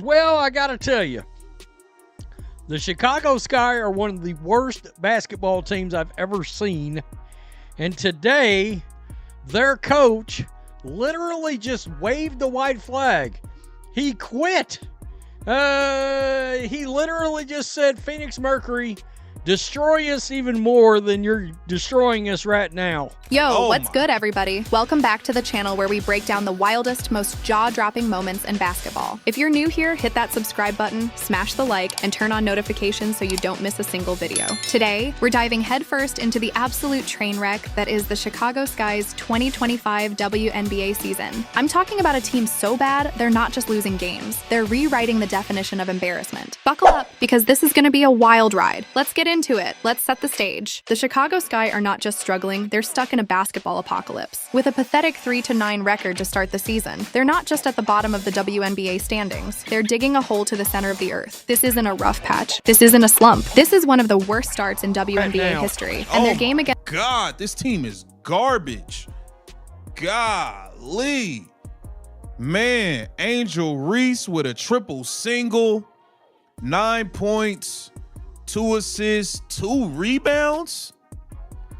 Well, I got to tell you, the Chicago Sky are one of the worst basketball teams I've ever seen. And today, their coach literally just waved the white flag. He quit. He literally just said, Phoenix Mercury, destroy us even more than you're destroying us right now. Yo, what's good, everybody? Welcome back to the channel where we break down the wildest, most jaw-dropping moments in basketball. If you're new here, hit that subscribe button, smash the like, and turn on notifications so you don't miss a single video. Today, we're diving headfirst into the absolute train wreck that is the Chicago Sky's 2025 WNBA season. I'm talking about a team so bad, they're not just losing games. They're rewriting the definition of embarrassment. Buckle up, because this is going to be a wild ride. Let's get into it. Let's set the stage. The Chicago Sky are not just struggling, they're stuck in a basketball apocalypse. With a pathetic 3-9 record to start the season, they're not just at the bottom of the WNBA standings, they're digging a hole to the center of the earth. This isn't a rough patch. This isn't a slump. This is one of the worst starts in WNBA history. And their game against— God, this team is garbage. Golly. Man, Angel Reese with a triple single, 9 points, 2 assists, 2 rebounds.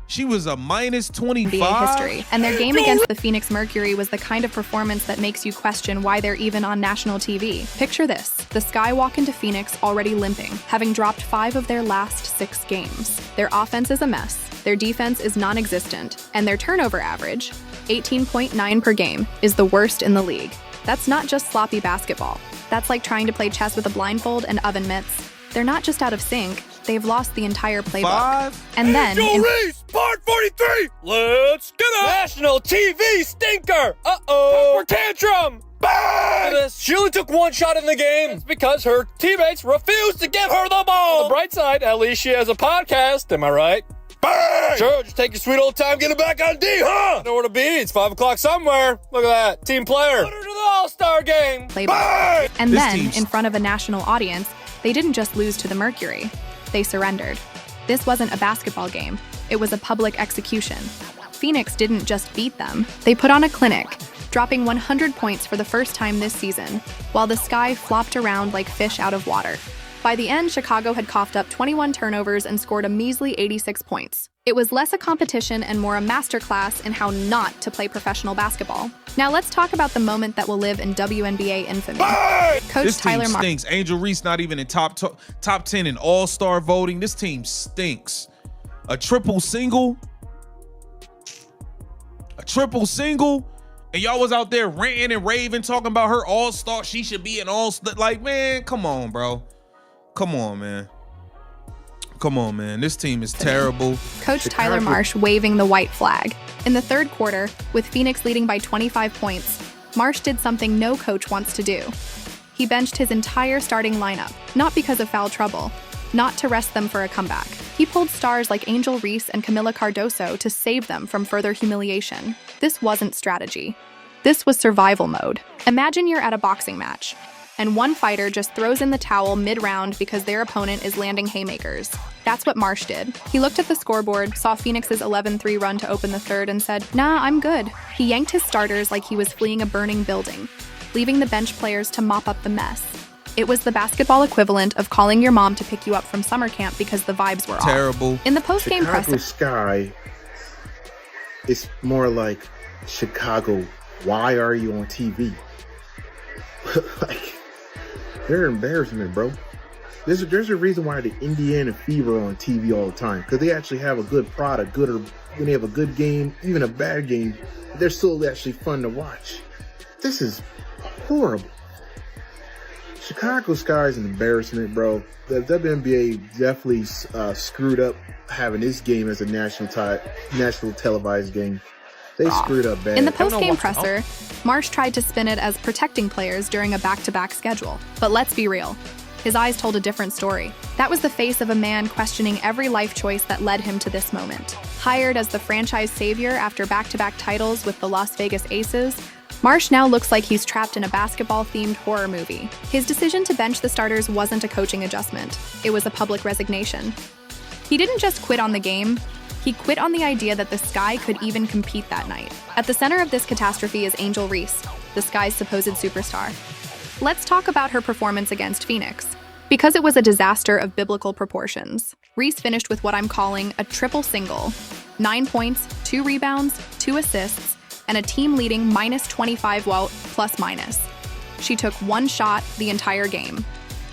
She was a minus 25. NBA history. And their game against the Phoenix Mercury was the kind of performance that makes you question why they're even on national TV. Picture this. The Sky walk into Phoenix already limping, having dropped 5 of their last 6 games. Their offense is a mess, their defense is non-existent, and their turnover average, 18.9 per game, is the worst in the league. That's not just sloppy basketball. That's like trying to play chess with a blindfold and oven mitts. They're not just out of sync, they've lost the entire playbook. And then— Reese, part 43! Let's get it! National TV stinker! Uh-oh! Temper tantrum! Bang! She only took 1 shot in the game. It's because her teammates refused to give her the ball. On the bright side, at least she has a podcast, am I right? Bang! Sure, just take your sweet old time getting back on D, huh? Know where to be, it's 5 o'clock somewhere. Look at that, team player. Put her to the All-Star game. Bang! And then, in front of a national audience, they didn't just lose to the Mercury, they surrendered. This wasn't a basketball game, it was a public execution. Phoenix didn't just beat them, they put on a clinic, dropping 100 points for the first time this season, while the Sky flopped around like fish out of water. By the end, Chicago had coughed up 21 turnovers and scored a measly 86 points. It was less a competition and more a masterclass in how not to play professional basketball. Now let's talk about the moment that will live in WNBA infamy. Coach This team Tyler stinks. Angel Reese not even in top 10 in all-star voting. This team stinks. A triple single, and y'all was out there ranting and raving, talking about her all-star. She should be an all-star. Like, man, come on, bro. Come on, man. Come on, man. This team is terrible. Coach Tyler Marsh waving the white flag. In the third quarter, with Phoenix leading by 25 points, Marsh did something no coach wants to do. He benched his entire starting lineup, not because of foul trouble, not to rest them for a comeback. He pulled stars like Angel Reese and Camila Cardoso to save them from further humiliation. This wasn't strategy. This was survival mode. Imagine you're at a boxing match, and one fighter just throws in the towel mid-round because their opponent is landing haymakers. That's what Marsh did. He looked at the scoreboard, saw Phoenix's 11-3 run to open the third, and said, "Nah, I'm good." He yanked his starters like he was fleeing a burning building, leaving the bench players to mop up the mess. It was the basketball equivalent of calling your mom to pick you up from summer camp because the vibes were terrible. Off. In the post-game press— Chicago Sky, it's more like, Chicago, why are you on TV? Like, they're an embarrassment, bro. There's a reason why the Indiana Fever are on TV all the time, because they actually have a good product, when they have a good game, even a bad game, they're still actually fun to watch. This is horrible. Chicago Sky is an embarrassment, bro. The WNBA definitely screwed up having this game as a national televised game. They screwed up bad. In the post-game presser, Marsh tried to spin it as protecting players during a back-to-back schedule. But let's be real. His eyes told a different story. That was the face of a man questioning every life choice that led him to this moment. Hired as the franchise savior after back-to-back titles with the Las Vegas Aces, Marsh now looks like he's trapped in a basketball-themed horror movie. His decision to bench the starters wasn't a coaching adjustment. It was a public resignation. He didn't just quit on the game. He quit on the idea that the Sky could even compete that night. At the center of this catastrophe is Angel Reese, the Sky's supposed superstar. Let's talk about her performance against Phoenix. Because it was a disaster of biblical proportions, Reese finished with what I'm calling a triple single. 9 points, 2 rebounds, 2 assists, and a team-leading -25 WOUT plus-minus. She took 1 shot the entire game.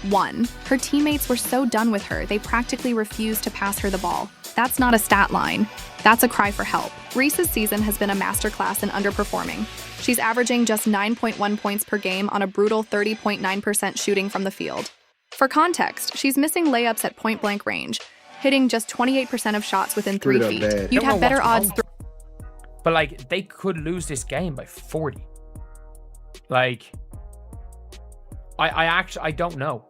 1. Her teammates were so done with her, they practically refused to pass her the ball. That's not a stat line. That's a cry for help. Reese's season has been a masterclass in underperforming. She's averaging just 9.1 points per game on a brutal 30.9% shooting from the field. For context, she's missing layups at point-blank range, hitting just 28% of shots within 3 feet. Bad. You'd have better odds. But like, they could lose this game by 40. Like, I don't know.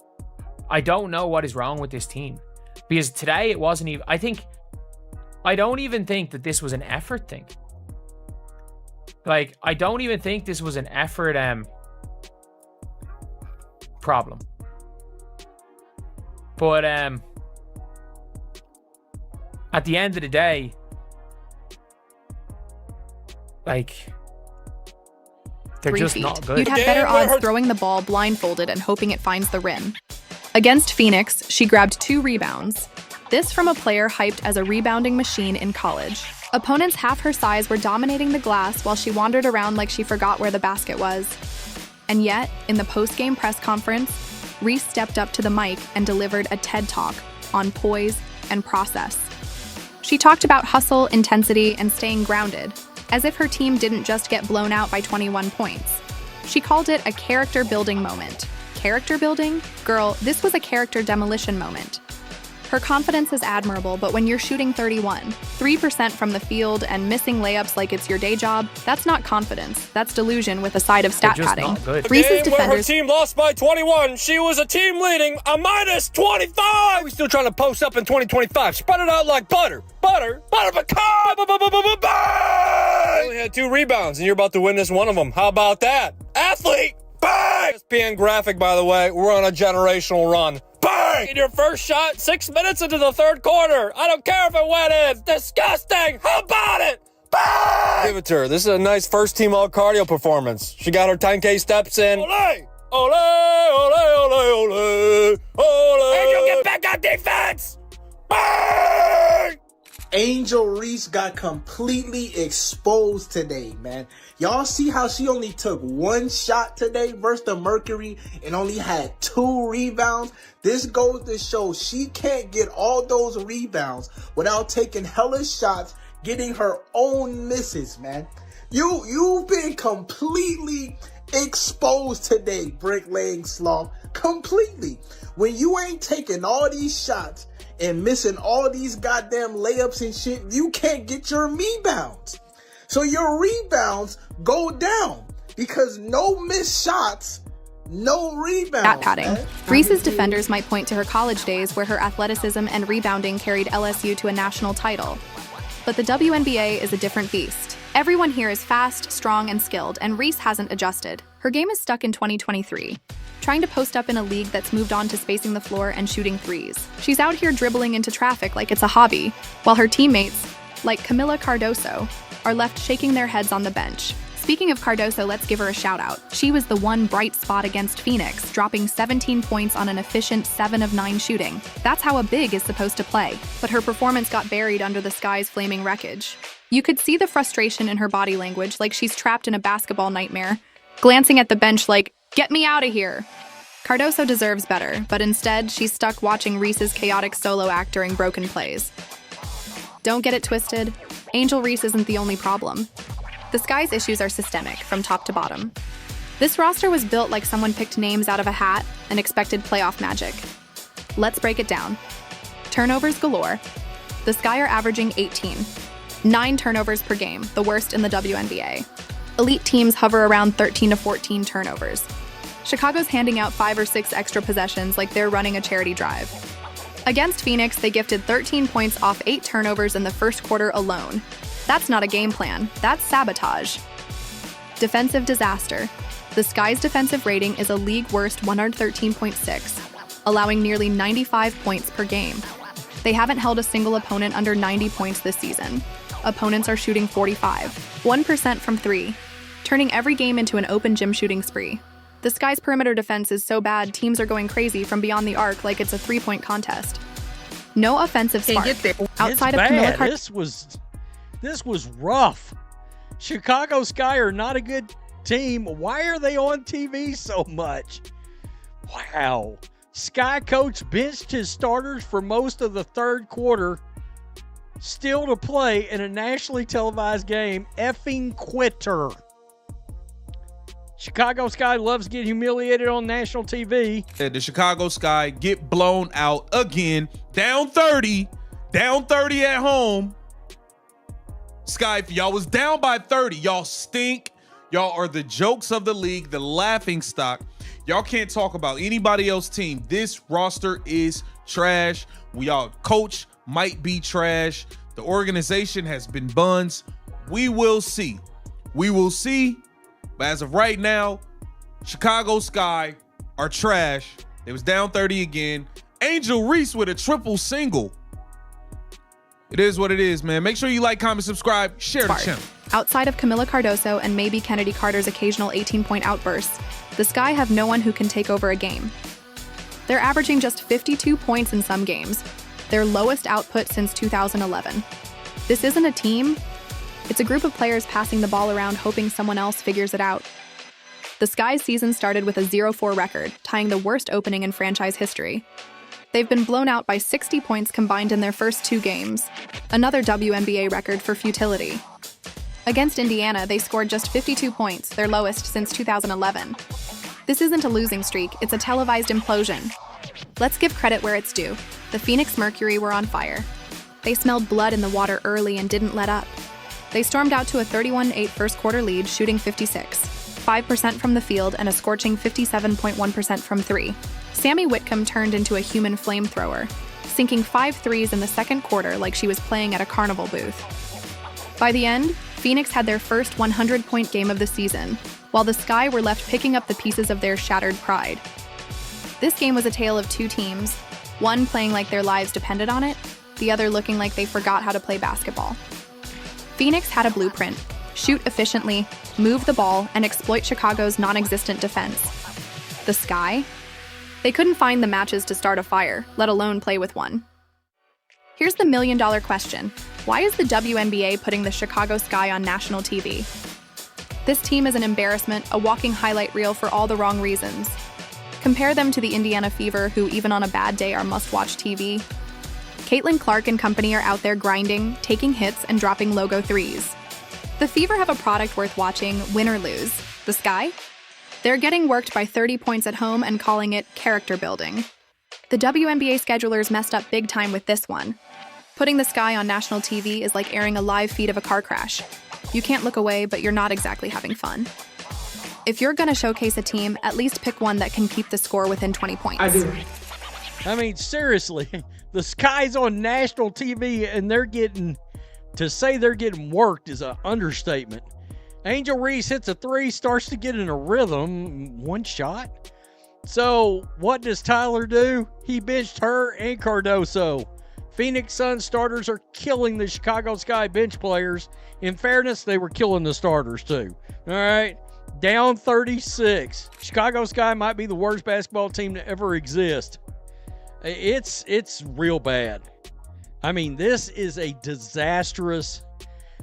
I don't know what is wrong with this team. Because today it wasn't even, I don't even think that this was an effort thing. Like, I don't even think this was an effort problem. But at the end of the day, like, they're just not good. You'd have better odds throwing the ball blindfolded and hoping it finds the rim. Against Phoenix, she grabbed 2 rebounds. This from a player hyped as a rebounding machine in college. Opponents half her size were dominating the glass while she wandered around like she forgot where the basket was. And yet, in the post-game press conference, Reese stepped up to the mic and delivered a TED Talk on poise and process. She talked about hustle, intensity, and staying grounded, as if her team didn't just get blown out by 21 points. She called it a character-building moment. Character building? Girl, this was a character demolition moment. Her confidence is admirable, but when you're shooting 3% from the field and missing layups like it's your day job, that's not confidence. That's delusion with a side of stat padding. Reese's defenders. Her team lost by 21. She was a team leading a -25. We're still trying to post up in 2025. Spread it out like butter. Butter pecan. Only had 2 rebounds, and you're about to witness one of them. How about that? Athlete. Bang! ESPN graphic, by the way. We're on a generational run. Bang! In your first shot, 6 minutes into the 3rd quarter. I don't care if it went in. It's disgusting. How about it? Bang! Give it to her. This is a nice first-team all-cardio performance. She got her 10K steps in. Ole! Ole! Ole! Ole! Ole! Ole! Angel, get back on defense! Bang! Angel Reese got completely exposed today, man. Y'all see how she only took 1 shot today versus the Mercury and only had 2 rebounds? This goes to show she can't get all those rebounds without taking hella shots, getting her own misses, man. You've been completely exposed today, bricklaying sloth. Completely. When you ain't taking all these shots and missing all these goddamn layups and shit, you can't get your rebounds. So your rebounds go down because no missed shots, no rebounds. Stat padding. Reese's defenders might point to her college days where her athleticism and rebounding carried LSU to a national title. But the WNBA is a different beast. Everyone here is fast, strong, and skilled, and Reese hasn't adjusted. Her game is stuck in 2023. Trying to post up in a league that's moved on to spacing the floor and shooting threes. She's out here dribbling into traffic like it's a hobby, while her teammates, like Camila Cardoso, are left shaking their heads on the bench. Speaking of Cardoso, let's give her a shout out. She was the one bright spot against Phoenix, dropping 17 points on an efficient 7 of 9 shooting. That's how a big is supposed to play. But her performance got buried under the sky's flaming wreckage. You could see the frustration in her body language, like she's trapped in a basketball nightmare, glancing at the bench like, "Get me out of here." Cardoso deserves better, but instead, she's stuck watching Reese's chaotic solo act during broken plays. Don't get it twisted. Angel Reese isn't the only problem. The Sky's issues are systemic, from top to bottom. This roster was built like someone picked names out of a hat and expected playoff magic. Let's break it down. Turnovers galore. The Sky are averaging 18. 9 turnovers per game, the worst in the WNBA. Elite teams hover around 13 to 14 turnovers. Chicago's handing out 5 or 6 extra possessions like they're running a charity drive. Against Phoenix, they gifted 13 points off 8 turnovers in the first quarter alone. That's not a game plan, that's sabotage. Defensive disaster. The Sky's defensive rating is a league-worst 113.6, allowing nearly 95 points per game. They haven't held a single opponent under 90 points this season. Opponents are shooting 1% from 3, turning every game into an open gym shooting spree. The Sky's perimeter defense is so bad, teams are going crazy from beyond the arc like it's a three-point contest. No offensive spark. Outside of Camilla This was rough. Chicago Sky are not a good team. Why are they on TV so much? Wow. Sky coach benched his starters for most of the third quarter, still to play in a nationally televised game. Effing quitter. Chicago Sky loves getting humiliated on national TV. The Chicago Sky get blown out again. Down 30 at home. Sky, if y'all was down by 30, y'all stink. Y'all are the jokes of the league, the laughing stock. Y'all can't talk about anybody else's team. This roster is trash. Y'all coach might be trash. The organization has been buns. We will see. We will see. But as of right now, Chicago Sky are trash. It was down 30 again. Angel Reese with a triple single. It is what it is, man. Make sure you like, comment, subscribe, share the channel. Outside of Camila Cardoso and maybe Kennedy Carter's occasional 18-point outbursts, the Sky have no one who can take over a game. They're averaging just 52 points in some games, their lowest output since 2011. This isn't a team. It's a group of players passing the ball around hoping someone else figures it out. The Sky's season started with a 0-4 record, tying the worst opening in franchise history. They've been blown out by 60 points combined in their first 2 games, another WNBA record for futility. Against Indiana, they scored just 52 points, their lowest since 2011. This isn't a losing streak, it's a televised implosion. Let's give credit where it's due. The Phoenix Mercury were on fire. They smelled blood in the water early and didn't let up. They stormed out to a 31-8 first quarter lead, shooting 5% from the field and a scorching 57.1% from 3. Sammy Whitcomb turned into a human flamethrower, sinking 5 threes in the second quarter like she was playing at a carnival booth. By the end, Phoenix had their first 100-point game of the season, while the Sky were left picking up the pieces of their shattered pride. This game was a tale of 2 teams, one playing like their lives depended on it, the other looking like they forgot how to play basketball. Phoenix had a blueprint: shoot efficiently, move the ball, and exploit Chicago's non-existent defense. The Sky? They couldn't find the matches to start a fire, let alone play with one. Here's the million-dollar question. Why is the WNBA putting the Chicago Sky on national TV? This team is an embarrassment, a walking highlight reel for all the wrong reasons. Compare them to the Indiana Fever, who even on a bad day are must-watch TV. Caitlin Clark and company are out there grinding, taking hits, and dropping logo threes. The Fever have a product worth watching, win or lose. The Sky? They're getting worked by 30 points at home and calling it character building. The WNBA schedulers messed up big time with this one. Putting the Sky on national TV is like airing a live feed of a car crash. You can't look away, but you're not exactly having fun. If you're gonna showcase a team, at least pick one that can keep the score within 20 points. I mean, seriously, the Sky's on national TV and they're getting worked is an understatement. Angel Reese hits a 3, starts to get in a rhythm, 1 shot. So what does Tyler do? He benched her and Cardoso. Phoenix Suns starters are killing the Chicago Sky bench players. In fairness, they were killing the starters too. All right, down 36. Chicago Sky might be the worst basketball team to ever exist. It's real bad. I mean, this is a disastrous.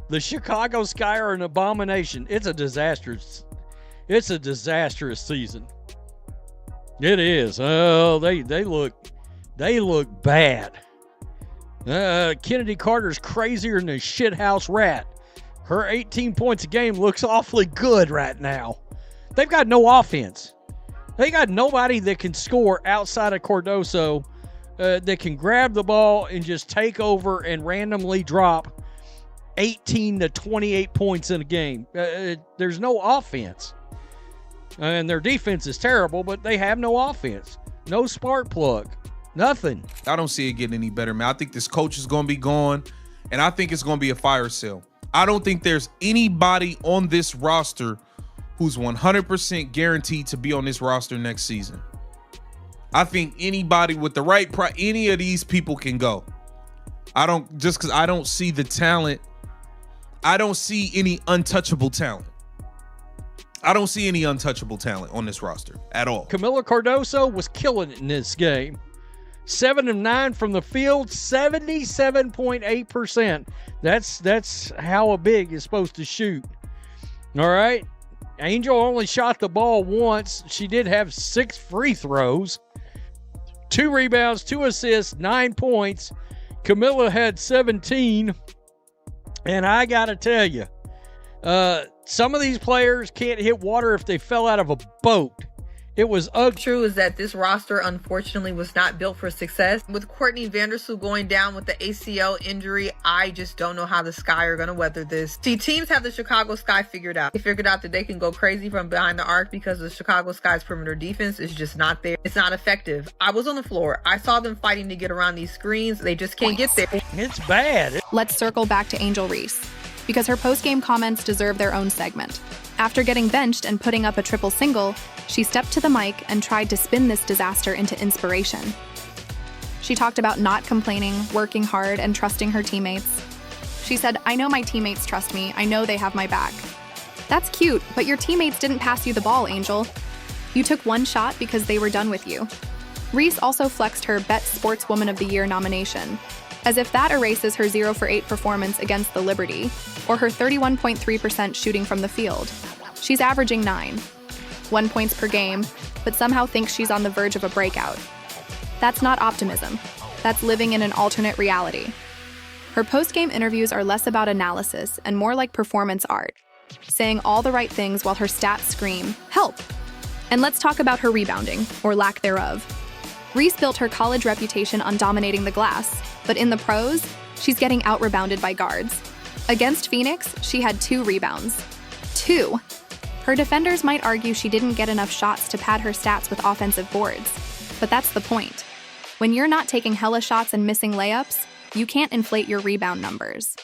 The Chicago Sky are an abomination. It's a disastrous season. It is. Oh, they look bad. Kennedy Carter's crazier than a shithouse rat. Her 18 points a game looks awfully good right now. They've got no offense. They got nobody that can score outside of Cardoso that can grab the ball and just take over and randomly drop 18 to 28 points in a game. There's no offense. And their defense is terrible, but they have no offense. No spark plug. Nothing. I don't see it getting any better, man. I think this coach is going to be gone, and I think it's going to be a fire sale. I don't think there's anybody on this roster who's 100% guaranteed to be on this roster next season. I think anybody with the right price, any of these people can go. Because I don't see the talent. I don't see any untouchable talent. I don't see any untouchable talent on this roster at all. Camila Cardoso was killing it in this game. 7 of 9 from the field, 77.8%. That's how a big is supposed to shoot. All right. Angel only shot the ball once. She did have 6 free throws, 2 rebounds, 2 assists, 9 points. Camila had 17. And I got to tell you, some of these players can't hit water if they fell out of a boat. It was ugly. True is that this roster, unfortunately, was not built for success. With Courtney Vandersloot going down with the ACL injury, I just don't know how the Sky are going to weather this. See, teams have the Chicago Sky figured out. They figured out that they can go crazy from behind the arc because the Chicago Sky's perimeter defense is just not there. It's not effective. I was on the floor. I saw them fighting to get around these screens. They just can't get there. It's bad. Let's circle back to Angel Reese, because her post-game comments deserve their own segment. After getting benched and putting up a triple single, she stepped to the mic and tried to spin this disaster into inspiration. She talked about not complaining, working hard, and trusting her teammates. She said, "I know my teammates trust me. I know they have my back." That's cute, but your teammates didn't pass you the ball, Angel. You took one shot because they were done with you. Reese also flexed her Best Sportswoman of the Year nomination, as if that erases her 0 for 8 performance against the Liberty, or her 31.3% shooting from the field. She's averaging 1 point per game, but somehow thinks she's on the verge of a breakout. That's not optimism. That's living in an alternate reality. Her post-game interviews are less about analysis and more like performance art, saying all the right things while her stats scream, "Help!" And let's talk about her rebounding, or lack thereof. Reese built her college reputation on dominating the glass, but in the pros, she's getting out-rebounded by guards. Against Phoenix, she had 2 rebounds. 2! Her defenders might argue she didn't get enough shots to pad her stats with offensive boards, but that's the point. When you're not taking hella shots and missing layups, you can't inflate your rebound numbers.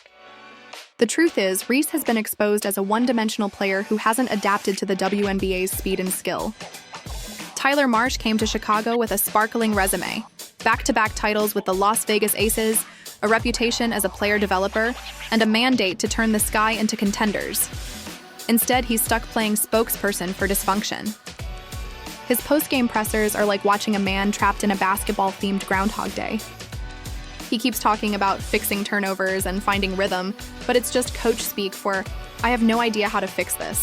The truth is, Reese has been exposed as a one-dimensional player who hasn't adapted to the WNBA's speed and skill. Tyler Marsh came to Chicago with a sparkling resume, back-to-back titles with the Las Vegas Aces, a reputation as a player developer, and a mandate to turn the Sky into contenders. Instead, he's stuck playing spokesperson for dysfunction. His post-game pressers are like watching a man trapped in a basketball-themed Groundhog Day. He keeps talking about fixing turnovers and finding rhythm, but it's just coach speak for, "I have no idea how to fix this."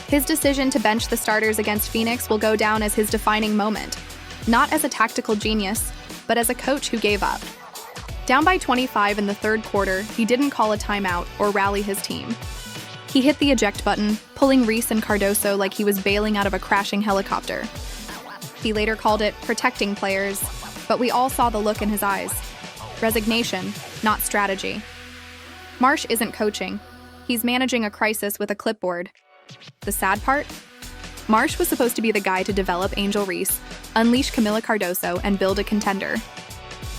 His decision to bench the starters against Phoenix will go down as his defining moment, not as a tactical genius, but as a coach who gave up. Down by 25 in the third quarter, he didn't call a timeout or rally his team. He hit the eject button, pulling Reese and Cardoso like he was bailing out of a crashing helicopter. He later called it protecting players, but we all saw the look in his eyes. Resignation, not strategy. Marsh isn't coaching. He's managing a crisis with a clipboard. The sad part? Marsh was supposed to be the guy to develop Angel Reese, unleash Camila Cardoso, and build a contender.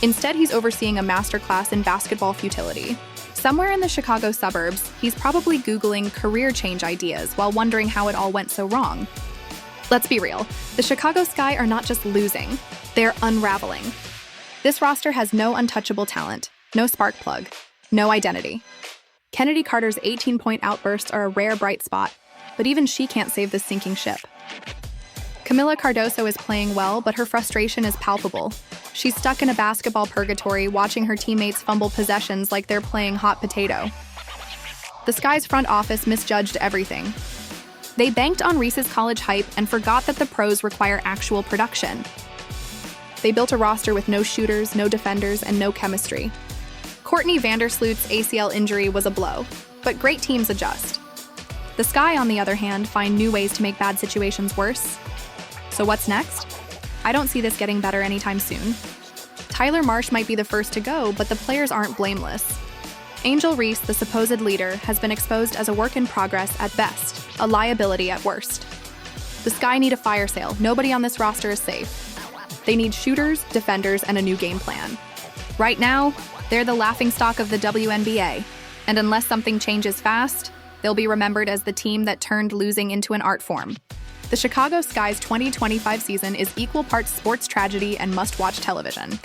Instead, he's overseeing a masterclass in basketball futility. Somewhere in the Chicago suburbs, he's probably Googling career change ideas while wondering how it all went so wrong. Let's be real, the Chicago Sky are not just losing, they're unraveling. This roster has no untouchable talent, no spark plug, no identity. Kennedy Carter's 18-point outbursts are a rare bright spot, but even she can't save this sinking ship. Camila Cardoso is playing well, but her frustration is palpable. She's stuck in a basketball purgatory watching her teammates fumble possessions like they're playing hot potato. The Sky's front office misjudged everything. They banked on Reese's college hype and forgot that the pros require actual production. They built a roster with no shooters, no defenders, and no chemistry. Courtney Vandersloot's ACL injury was a blow, but great teams adjust. The Sky, on the other hand, find new ways to make bad situations worse. So what's next? I don't see this getting better anytime soon. Tyler Marsh might be the first to go, but the players aren't blameless. Angel Reese, the supposed leader, has been exposed as a work in progress at best, a liability at worst. The Sky need a fire sale. Nobody on this roster is safe. They need shooters, defenders, and a new game plan. Right now, they're the laughingstock of the WNBA, and unless something changes fast, they'll be remembered as the team that turned losing into an art form. The Chicago Sky's 2025 season is equal parts sports tragedy and must-watch television.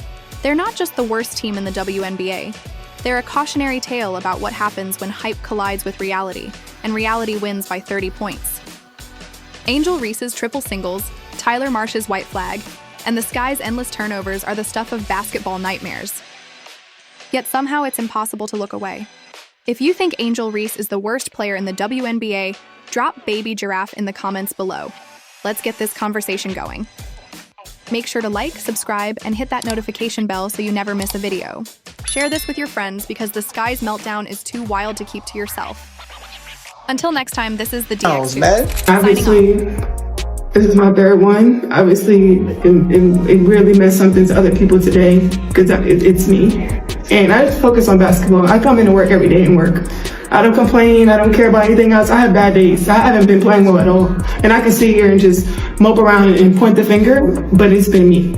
They're not just the worst team in the WNBA. They're a cautionary tale about what happens when hype collides with reality, and reality wins by 30 points. Angel Reese's triple singles, Tyler Marsh's white flag, and the Sky's endless turnovers are the stuff of basketball nightmares. Yet somehow it's impossible to look away. If you think Angel Reese is the worst player in the WNBA, drop Baby Giraffe in the comments below. Let's get this conversation going. Make sure to like, subscribe, and hit that notification bell so you never miss a video. Share this with your friends because the Sky's meltdown is too wild to keep to yourself. Until next time, this is the DX. Obviously, this is my third one. Obviously, it really meant something to other people today because it's me. And I just focus on basketball. I come into work every day and work. I don't complain. I don't care about anything else. I have bad days. I haven't been playing well at all. And I can sit here and just mope around and point the finger, but it's been me.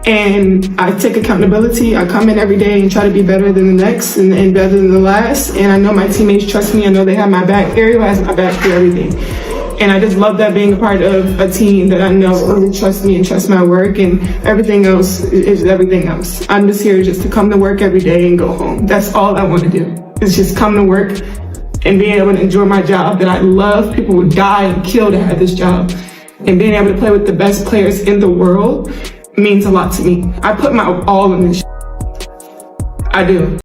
And I take accountability. I come in every day and try to be better than the next and better than the last. And I know my teammates trust me. I know they have my back. Everyone has my back for everything. And I just love that being a part of a team that I know really trusts me and trusts my work, and everything else is everything else. I'm just here just to come to work every day and go home. That's all I want to do, is just come to work and being able to enjoy my job that I love. People would die and kill to have this job. And being able to play with the best players in the world means a lot to me. I put my all in this. I do.